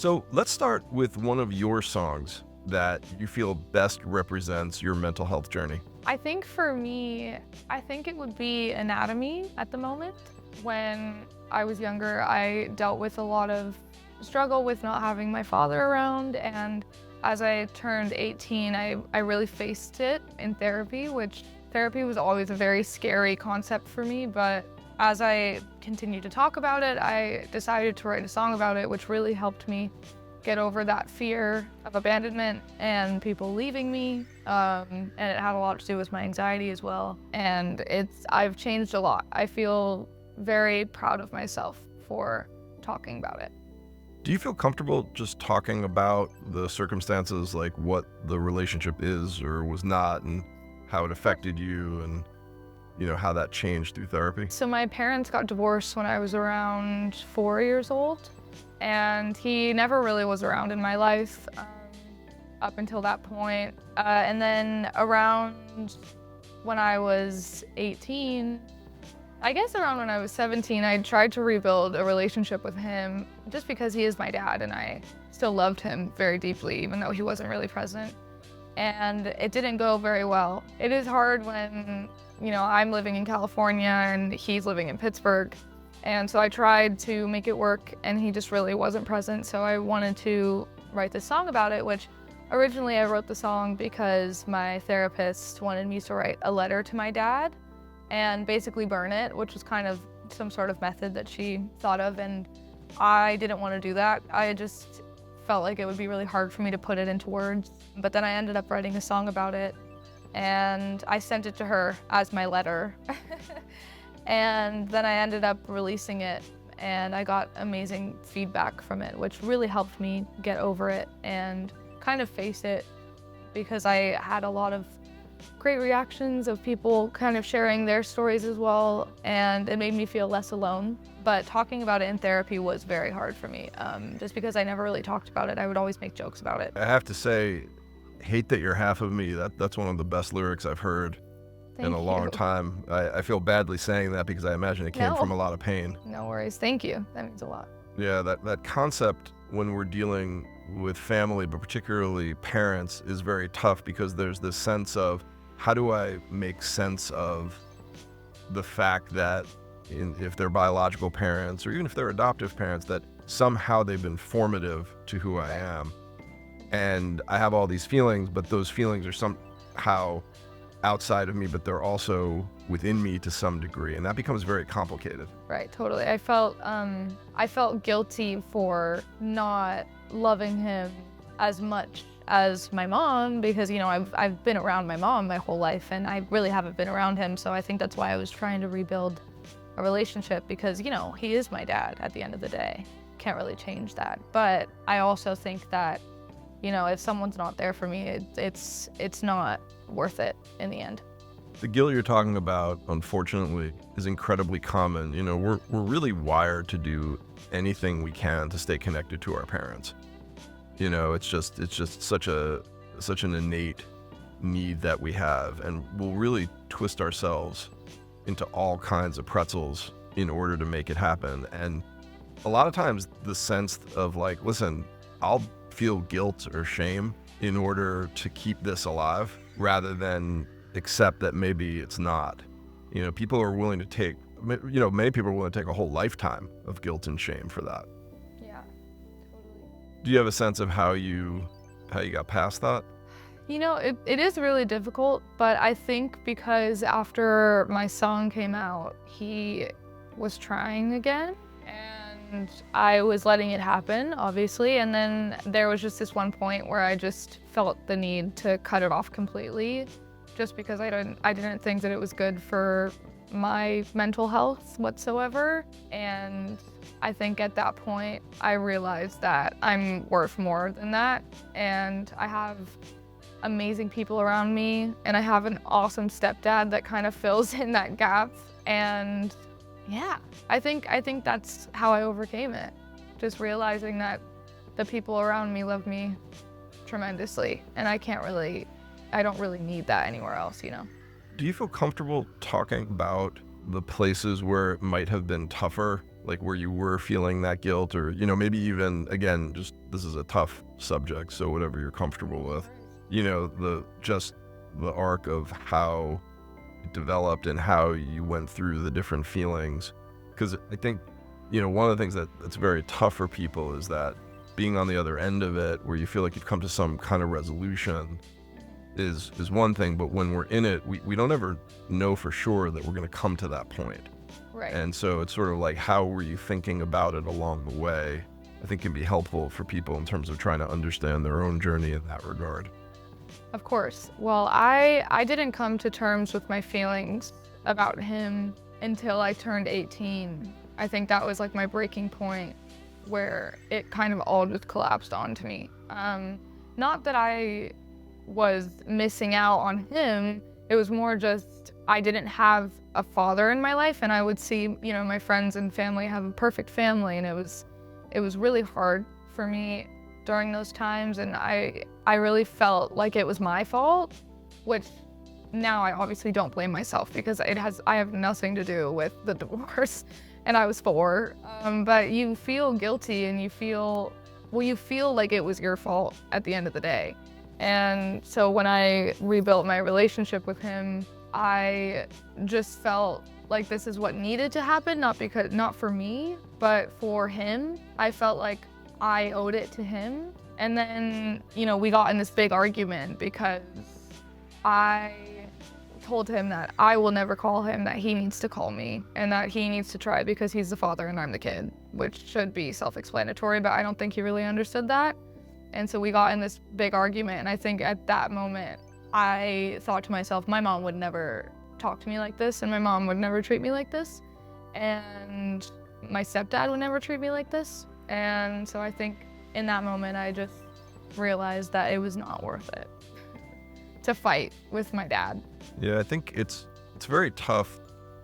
So let's start with one of your songs that you feel best represents your mental health journey. I think for me, I think it would be anatomy at the moment. When I was younger, I dealt with a lot of struggle with not having my father around, and as I turned 18, I really faced it in therapy, which therapy was always a very scary concept for me, but as I continued to talk about it, I decided to write a song about it, which really helped me get over that fear of abandonment and people leaving me. And it had a lot to do with my anxiety as well. And I've changed a lot. I feel very proud of myself for talking about it. Do you feel comfortable just talking about the circumstances, like what the relationship is or was not, and how it affected you, and how that changed through therapy? So my parents got divorced when I was around 4 years old, and he never really was around in my life up until that point. And then around when I was 18, I guess around when I was 17, I tried to rebuild a relationship with him just because he is my dad and I still loved him very deeply, even though he wasn't really present. And it didn't go very well. It is hard when, I'm living in California and he's living in Pittsburgh. And so I tried to make it work and he just really wasn't present. So I wanted to write this song about it, which originally I wrote the song because my therapist wanted me to write a letter to my dad and basically burn it, which was kind of some sort of method that she thought of, and I didn't want to do that. I just felt like it would be really hard for me to put it into words. But then I ended up writing a song about it, and I sent it to her as my letter. And then I ended up releasing it, and I got amazing feedback from it, which really helped me get over it and kind of face it, because I had a lot of great reactions of people kind of sharing their stories as well, and it made me feel less alone. But talking about it in therapy was very hard for me, just because I never really talked about it. I would always make jokes about it. I have to say, "Hate that you're half of me." That's one of the best lyrics I've heard in a long time. I feel badly saying that because I imagine it came from a lot of pain. No worries. Thank you. That means a lot. Yeah, that concept when we're dealing with family, but particularly parents, is very tough because there's this sense of, how do I make sense of the fact that if they're biological parents or even if they're adoptive parents, that somehow they've been formative to who I am. And I have all these feelings, but those feelings are somehow outside of me, but they're also within me to some degree. And that becomes very complicated. Right, totally. I felt guilty for not loving him as much as my mom, because I've been around my mom my whole life and I really haven't been around him. So I think that's why I was trying to rebuild a relationship, because he is my dad at the end of the day. Can't really change that. But I also think that if someone's not there for me, it's not worth it in the end. The guilt you're talking about, unfortunately, is incredibly common. We're really wired to do anything we can to stay connected to our parents. It's just such an innate need that we have, and we'll really twist ourselves into all kinds of pretzels in order to make it happen. And a lot of times the sense of like, listen, I'll feel guilt or shame in order to keep this alive, rather than accept that maybe it's not. People are willing to take, many people are willing to take a whole lifetime of guilt and shame for that. Do you have a sense of how you got past that? It is really difficult, but I think because after my song came out, he was trying again, and I was letting it happen, obviously, and then there was just this one point where I just felt the need to cut it off completely, just because I didn't think that it was good for my mental health whatsoever. And I think at that point, I realized that I'm worth more than that, and I have amazing people around me, and I have an awesome stepdad that kind of fills in that gap. And yeah, I think that's how I overcame it. Just realizing that the people around me love me tremendously, and I don't really need that anywhere else, Do you feel comfortable talking about the places where it might have been tougher like where you were feeling that guilt, or, maybe even, again, just this is a tough subject, so whatever you're comfortable with, the arc of how it developed and how you went through the different feelings. Because I think, one of the things that's very tough for people is that being on the other end of it, where you feel like you've come to some kind of resolution, is one thing, but when we're in it, we don't ever know for sure that we're going to come to that point. Right. And so it's sort of like, how were you thinking about it along the way, I think can be helpful for people in terms of trying to understand their own journey in that regard. Of course. Well, I didn't come to terms with my feelings about him until I turned 18. I think that was like my breaking point where it kind of all just collapsed onto me. Not that I was missing out on him, it was more just I didn't have a father in my life, and I would see, my friends and family have a perfect family, and it was really hard for me during those times, and I really felt like it was my fault, which now I obviously don't blame myself because I have nothing to do with the divorce, and I was 4. But you feel guilty, and you feel like it was your fault at the end of the day. And so when I rebuilt my relationship with him, I just felt like this is what needed to happen, not for me, but for him. I felt like I owed it to him. And then, we got in this big argument because I told him that I will never call him, that he needs to call me, and that he needs to try because he's the father and I'm the kid, which should be self-explanatory, but I don't think he really understood that. And so we got in this big argument, and I think at that moment, I thought to myself, my mom would never talk to me like this, and my mom would never treat me like this, and my stepdad would never treat me like this. And so I think in that moment, I just realized that it was not worth it to fight with my dad. Yeah, I think it's very tough.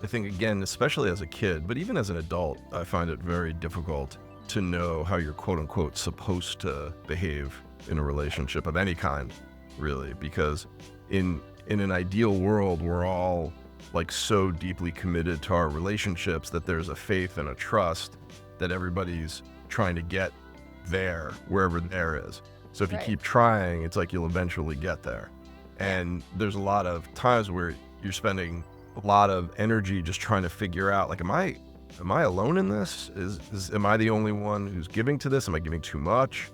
I think, again, especially as a kid, but even as an adult, I find it very difficult to know how you're quote unquote supposed to behave in a relationship of any kind, really, because in an ideal world, we're all like so deeply committed to our relationships that there's a faith and a trust that everybody's trying to get there, wherever there is. So if you keep trying, it's like you'll eventually get there. And there's a lot of times where you're spending a lot of energy just trying to figure out, like, am I alone in this? Am I the only one who's giving to this? Am I giving too much?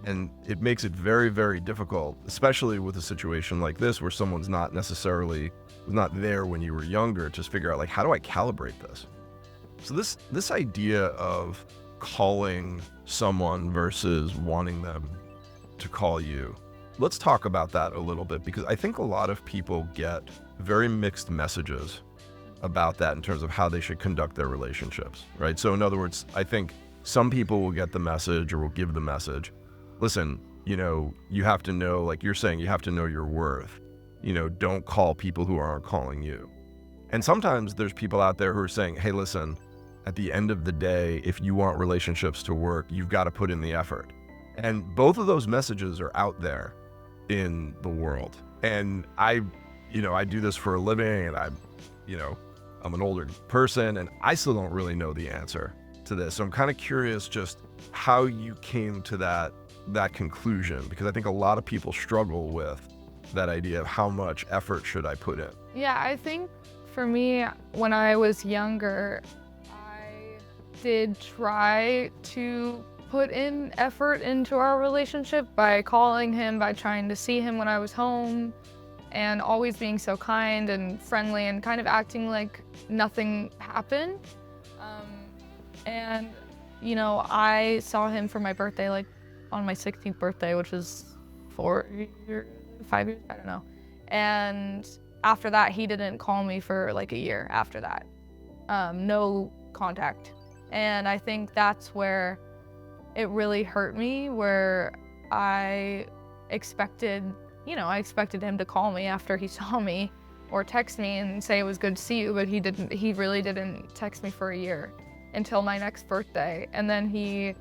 And it makes it very, very difficult, especially with a situation like this where someone's not there when you were younger, to figure out, like, how do I calibrate this? So this idea of calling someone versus wanting them to call you, let's talk about that a little bit, because I think a lot of people get very mixed messages about that in terms of how they should conduct their relationships, right? So in other words, I think some people will get the message or will give the message, listen, you have to know, like you're saying, you have to know your worth. Don't call people who aren't calling you. And sometimes there's people out there who are saying, hey, listen, at the end of the day, if you want relationships to work, you've got to put in the effort. And both of those messages are out there in the world. And I do this for a living, and I'm an older person, and I still don't really know the answer to this. So I'm kind of curious just how you came to that conclusion, because I think a lot of people struggle with that idea of how much effort should I put in. Yeah, I think for me, when I was younger, I did try to put in effort into our relationship by calling him, by trying to see him when I was home, and always being so kind and friendly and kind of acting like nothing happened. I saw him for my birthday, like on my 16th birthday, which was 5 years, I don't know. And after that, he didn't call me for like a year after that. No contact. And I think that's where it really hurt me, where I expected him to call me after he saw me or text me and say it was good to see you, but he really didn't text me for a year until my next birthday. And then he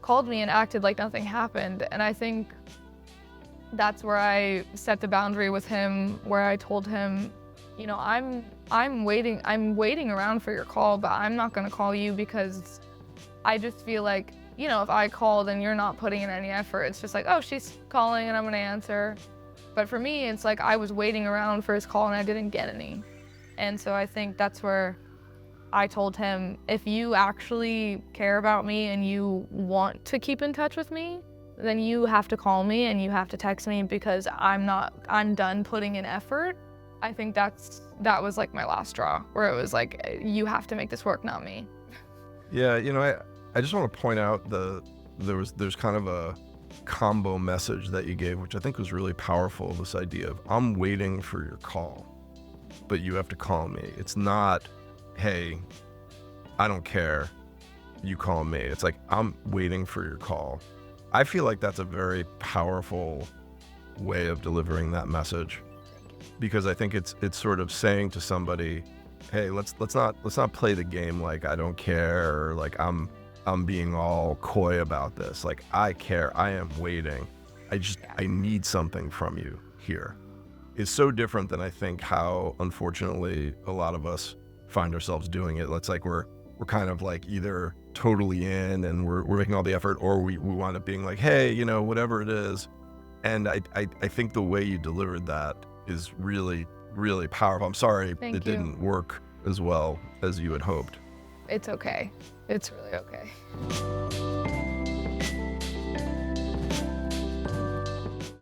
called me and acted like nothing happened. And I think that's where I set the boundary with him, where I told him, you know, I'm waiting around for your call, but I'm not gonna call you because I just feel like, you know, if I call, then you're not putting in any effort. It's just like, oh, she's calling and I'm gonna answer. But for me, it's like I was waiting around for his call and I didn't get any. And so I think that's where I told him, if you actually care about me and you want to keep in touch with me, then you have to call me and you have to text me, because I'm done putting in effort. I think that was like my last straw, where it was like, you have to make this work, not me. Yeah, you know, I just want to point out there's kind of a combo message that you gave, which I think was really powerful. This idea of, I'm waiting for your call, but you have to call me. It's not, hey, I don't care, you call me. It's like, I'm waiting for your call. I feel like that's a very powerful way of delivering that message, because I think it's sort of saying to somebody, hey, let's not play the game like I don't care, or like I'm being all coy about this. Like, I care, I am waiting. I need something from you here. It's so different than I think how, unfortunately, a lot of us find ourselves doing it. It's like we're kind of like either totally in and we're making all the effort, or we wind up being like, hey, you know, whatever it is. And I think the way you delivered that is really, really powerful. I'm sorry it didn't work as well as you had hoped. It's okay. It's really okay.